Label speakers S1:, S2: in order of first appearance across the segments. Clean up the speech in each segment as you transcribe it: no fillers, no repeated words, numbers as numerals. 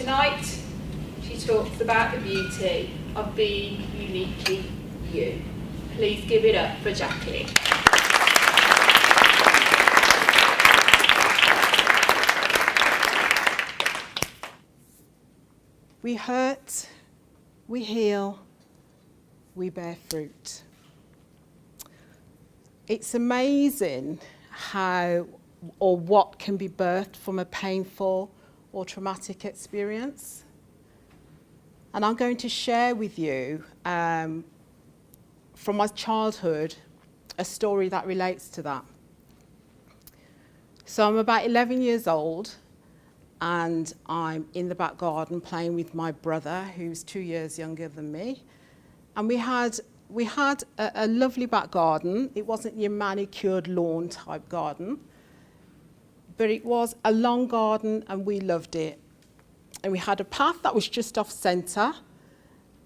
S1: Tonight, she talks about the beauty of being uniquely you. Please give it up for Jacqueline.
S2: We hurt, we heal, we bear fruit. It's amazing how or what can be birthed from a painful or traumatic experience. And I'm going to share with you from my childhood a story that relates to that. So I'm about 11 years old and I'm in the back garden playing with my brother, who's 2 years younger than me. And we had a lovely back garden. It wasn't your manicured lawn type garden, but it was a long garden and we loved it. And we had a path that was just off centre,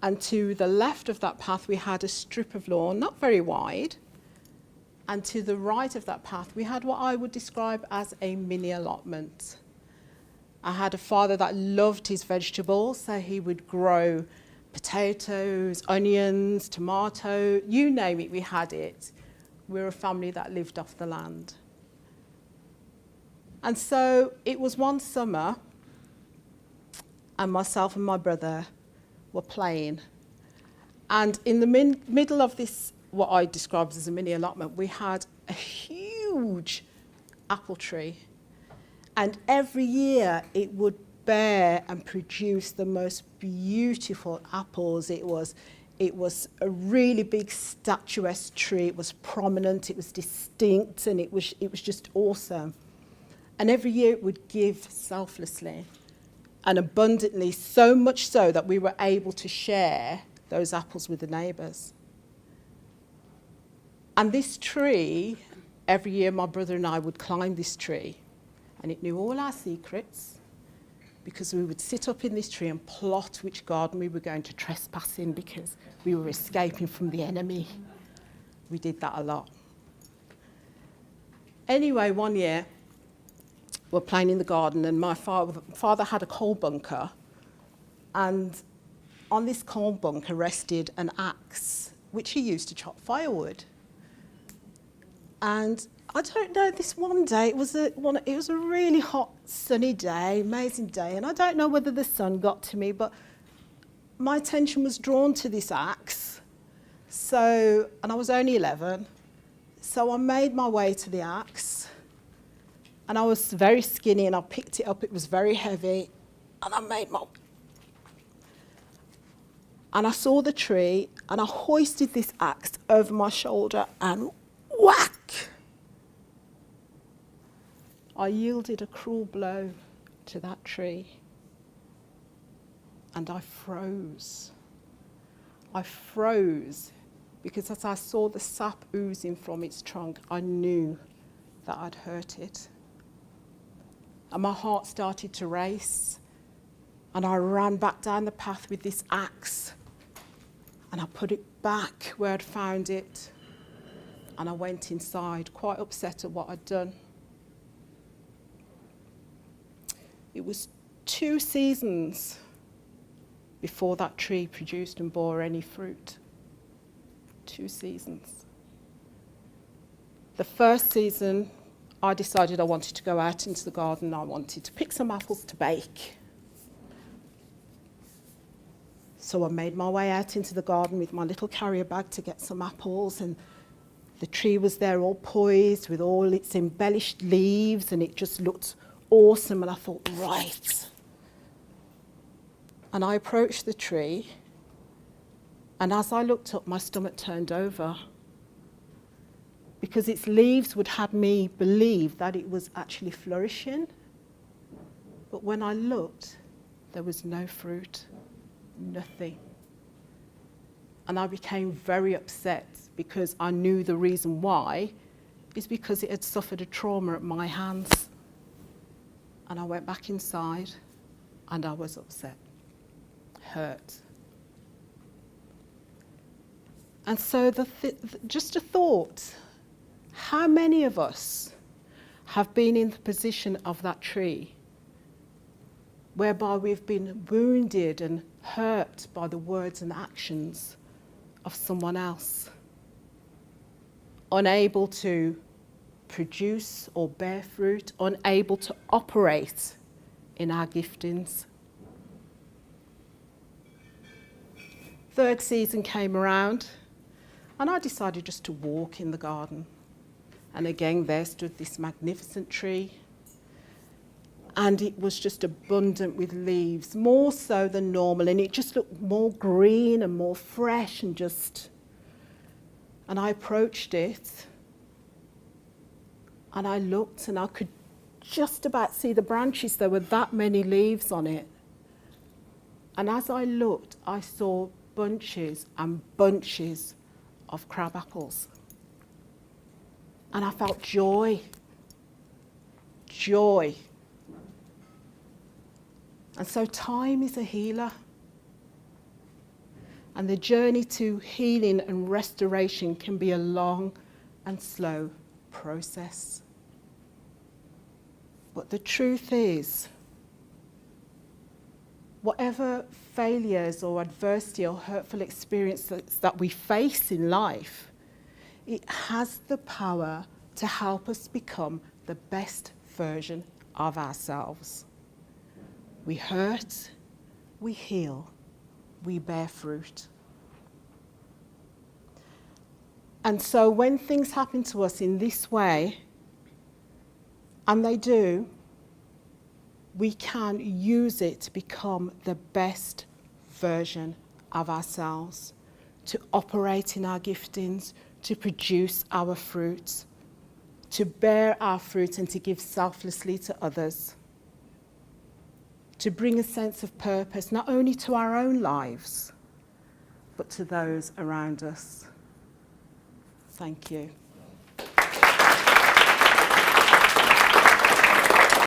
S2: and to the left of that path we had a strip of lawn, not very wide, and to the right of that path we had what I would describe as a mini allotment. I had a father that loved his vegetables, so he would grow potatoes, onions, tomato, you name it, we had it. We're a family that lived off the land. And so it was one summer, and myself and my brother were playing. And in the middle of this, what I described as a mini allotment, we had a huge apple tree. And every year it would bear and produce the most beautiful apples. It was a really big statuesque tree. It was prominent, it was distinct, and it was just awesome. And every year it would give selflessly and abundantly, so much so that we were able to share those apples with the neighbours. And this tree, every year my brother and I would climb this tree, and it knew all our secrets, because we would sit up in this tree and plot which garden we were going to trespass in because we were escaping from the enemy. We did that a lot. Anyway, one year, we're playing in the garden, and my father had a coal bunker, and on this coal bunker rested an axe, which he used to chop firewood. And I don't know, this one day, it was a really hot, sunny day, amazing day, and I don't know whether the sun got to me, but my attention was drawn to this axe. So, and I was only 11, so I made my way to the axe, and I was very skinny, and I picked it up, it was very heavy, and I saw the tree, and I hoisted this axe over my shoulder, and whack! I yielded a cruel blow to that tree, and I froze. I froze because as I saw the sap oozing from its trunk, I knew that I'd hurt it. And my heart started to race, and I ran back down the path with this axe, and I put it back where I'd found it, and I went inside, quite upset at what I'd done. It was 2 seasons before that tree produced and bore any fruit. 2 seasons. The first season, I decided I wanted to go out into the garden. I wanted to pick some apples to bake. So I made my way out into the garden with my little carrier bag to get some apples, and the tree was there all poised with all its embellished leaves, and it just looked awesome, and I thought, right. And I approached the tree, and as I looked up, my stomach turned over, because its leaves would have me believe that it was actually flourishing. But when I looked, there was no fruit, nothing. And I became very upset, because I knew the reason why is because it had suffered a trauma at my hands. And I went back inside, and I was upset, hurt. And so just a thought, how many of us have been in the position of that tree whereby we've been wounded and hurt by the words and actions of someone else, unable to produce or bear fruit, unable to operate in our giftings. Third season came around, and I decided just to walk in the garden. And again, there stood this magnificent tree, and it was just abundant with leaves, more so than normal, and it just looked more green and more fresh and just... And I approached it, and I looked, and I could just about see the branches. There were that many leaves on it. And as I looked, I saw bunches and bunches of crab apples. And I felt joy. Joy. And so time is a healer. And the journey to healing and restoration can be a long and slow process. But the truth is, whatever failures or adversity or hurtful experiences that we face in life, it has the power to help us become the best version of ourselves. We hurt, we heal, we bear fruit. And so when things happen to us in this way, and they do, we can use it to become the best version of ourselves, to operate in our giftings, to produce our fruits, to bear our fruit and to give selflessly to others, to bring a sense of purpose not only to our own lives, but to those around us. Thank you.